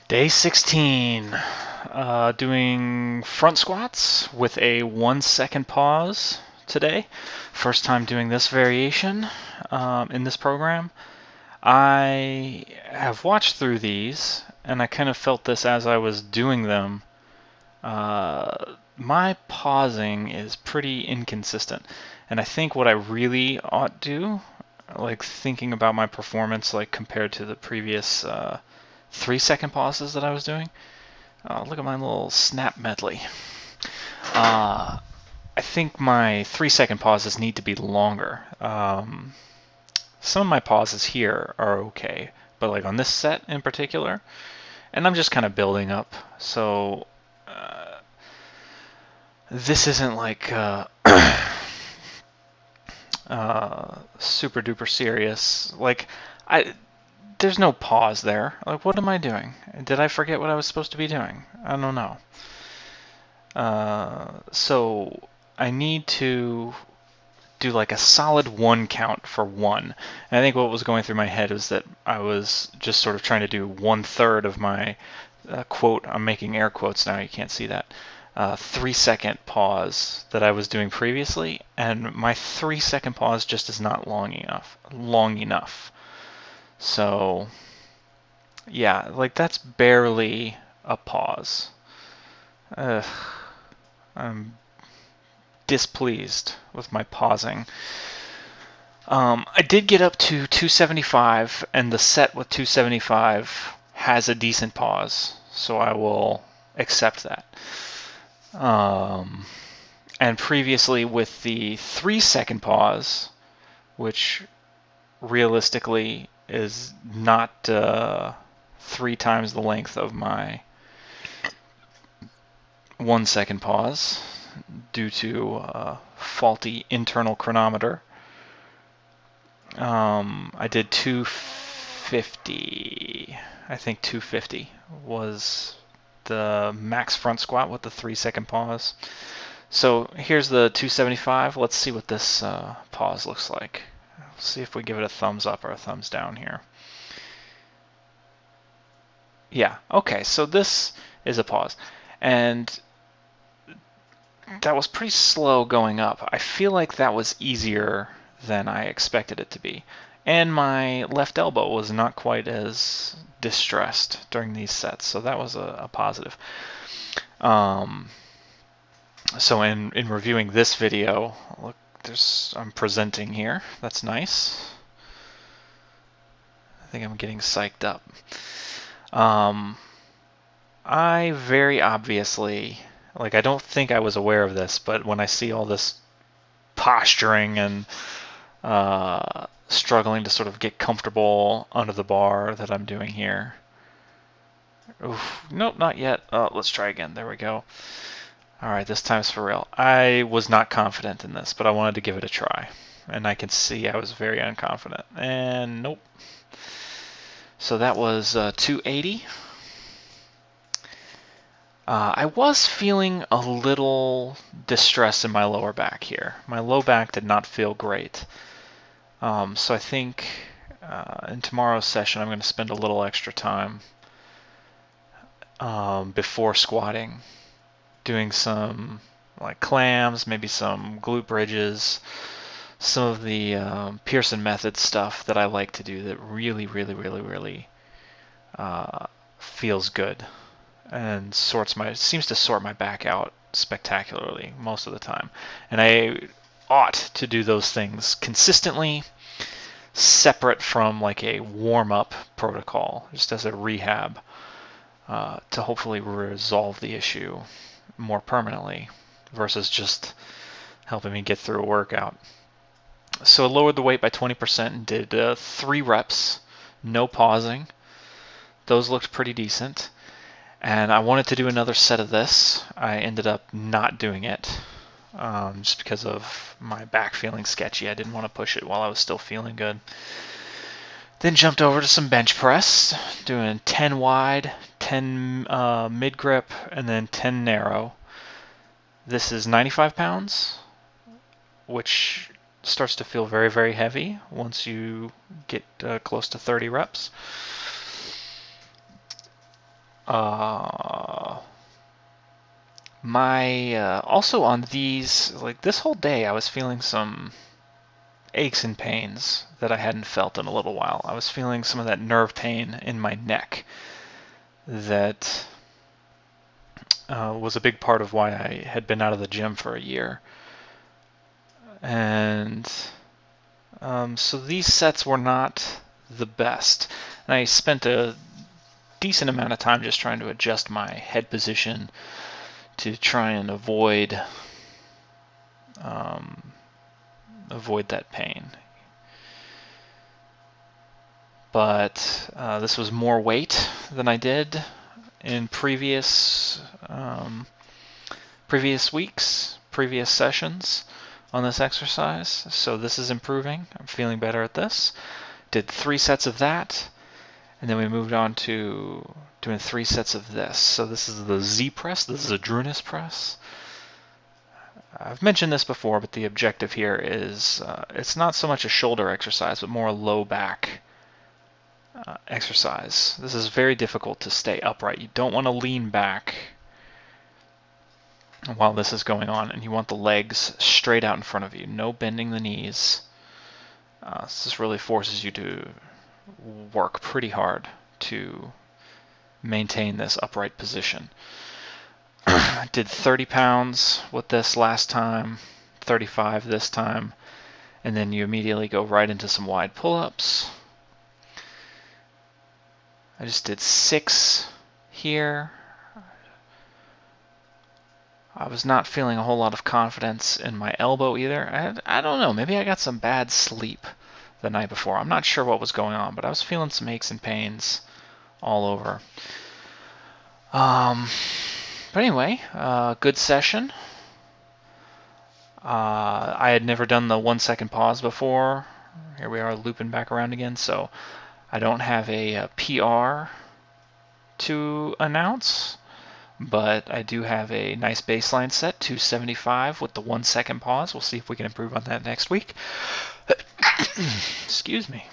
Day 16, doing front squats with a 1 second pause today. First time doing this variation in this program. I have watched through these and I kind of felt this as I was doing them. My pausing is pretty inconsistent, and I think what I really ought to do, like thinking about my performance like compared to the previous 3 second pauses that I was doing. Look at my little snap medley. I think my 3 second pauses need to be longer. Some of my pauses here are okay, but like on this set in particular, and I'm just kind of building up. So this isn't like super duper serious. Like there's no pause there. Like, what am I doing? Did I forget what I was supposed to be doing? I don't know. So I need to do like a solid 1 count for 1. And I think what was going through my head was that I was just sort of trying to do 1/3 of my quote. I'm making air quotes now. You can't see that. 3 second pause that I was doing previously, and my 3 second pause just is not long enough. So yeah, like that's barely a pause. I'm displeased with my pausing. I did get up to 275, and the set with 275 has a decent pause, so I will accept that. And previously with the 3 second pause, which realistically is not 3 times the length of my 1 second pause due to a faulty internal chronometer. I did 250. I think 250 was the max front squat with the 3 second pause. So here's the 275. Let's see what this pause looks like. See if we give it a thumbs up or a thumbs down here. Yeah, okay, so this is a pause. And that was pretty slow going up. I feel like that was easier than I expected it to be. And my left elbow was not quite as distressed during these sets, so that was a positive. So in reviewing this video, look, I'm presenting here. That's nice. I think I'm getting psyched up. I very obviously, like, I don't think I was aware of this, but when I see all this posturing and struggling to sort of get comfortable under the bar that I'm doing here. Oof, nope, not yet. Let's try again. There we go. All right, this time's for real. I was not confident in this, but I wanted to give it a try. And I can see I was very unconfident. And nope. So that was 280. I was feeling a little distress in my lower back here. My low back did not feel great. So I think in tomorrow's session I'm going to spend a little extra time before squatting, doing some like clams, maybe some glute bridges, some of the Pearson method stuff that I like to do that really feels good and seems to sort my back out spectacularly most of the time. And I ought to do those things consistently, separate from like a warm-up protocol, just as a rehab, to hopefully resolve the issue more permanently versus just helping me get through a workout. So I lowered the weight by 20% and did 3 reps, no pausing. Those looked pretty decent. And I wanted to do another set of this. I ended up not doing it just because of my back feeling sketchy. I didn't want to push it while I was still feeling good. Then jumped over to some bench press, doing 10 wide, 10 mid grip, and then 10 narrow. This is 95 pounds, which starts to feel very heavy once you get close to 30 reps. Also on these, like this whole day, I was feeling some aches and pains that I hadn't felt in a little while. I was feeling some of that nerve pain in my neck that was a big part of why I had been out of the gym for a year. And so these sets were not the best. And I spent a decent amount of time just trying to adjust my head position to try and avoid that pain. But this was more weight than I did in previous weeks, previous sessions on this exercise. So this is improving. I'm feeling better at this. Did 3 sets of that, and then we moved on to doing 3 sets of this. So this is the Z press. This is a Drunus press. I've mentioned this before, but the objective here is it's not so much a shoulder exercise, but more a low back exercise. This is very difficult to stay upright. You don't want to lean back while this is going on, and you want the legs straight out in front of you. No bending the knees. This really forces you to work pretty hard to maintain this upright position. I did 30 pounds with this last time, 35 this time, and then you immediately go right into some wide pull-ups. I just did 6 here. I was not feeling a whole lot of confidence in my elbow either. I don't know, maybe I got some bad sleep the night before. I'm not sure what was going on, but I was feeling some aches and pains all over. But anyway, good session. I had never done the 1 second pause before. Here we are looping back around again, so I don't have a PR to announce, but I do have a nice baseline set, 275 with the 1 second pause. We'll see if we can improve on that next week. Excuse me.